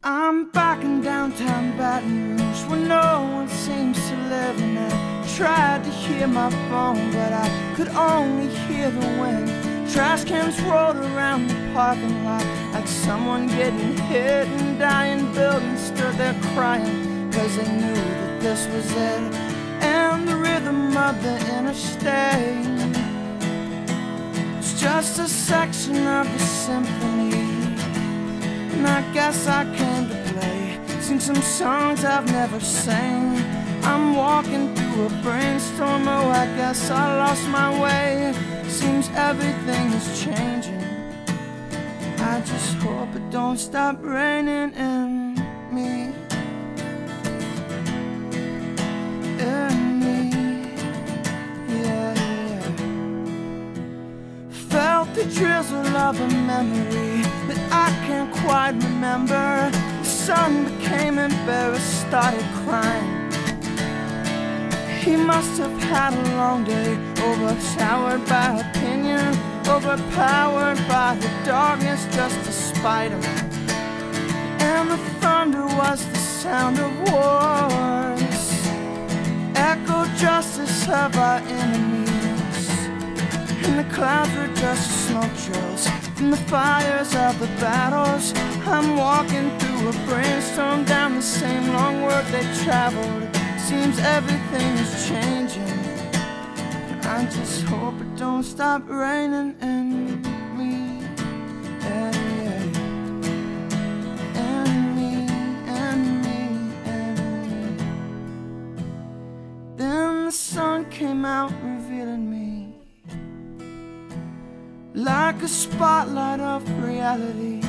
I'm back in downtown Baton Rouge, where no one seems to live, and I tried to hear my phone, but I could only hear the wind. Trash cans rolled around the parking lot like someone getting hit, and dying buildings stood there crying, cause they knew that this was it. And the rhythm of the interstate, it's just a section of the symphony. And I guess I came to play, sing some songs I've never sang. I'm walking through a brainstorm, oh I guess I lost my way. Seems everything is changing, I just hope it don't stop raining in me. In me, yeah, yeah. Felt the drizzle of a memory that I can't quite remember. The sun became embarrassed, started crying. He must have had a long day, overshowered by opinion, overpowered by the darkness just to spite him. And the thunder was the sound of wars, echoed justice of our enemies. And the clouds were just smoke trails from the fires of the battles. I'm walking through a brainstorm down the same long road they traveled. Seems everything is changing, I just hope it don't stop raining in me. Yeah, yeah. In me, in me, in me. Then the sun came out, revealing me like a spotlight of reality.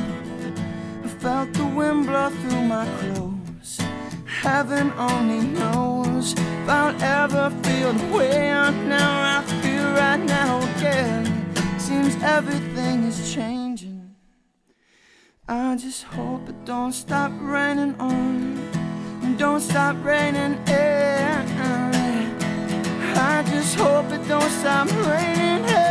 I felt the wind blow through my clothes. Heaven only knows if I'll ever feel the way I feel right now again. Seems everything is changing, I just hope it don't stop raining on, and don't stop raining in. I just hope it don't stop raining.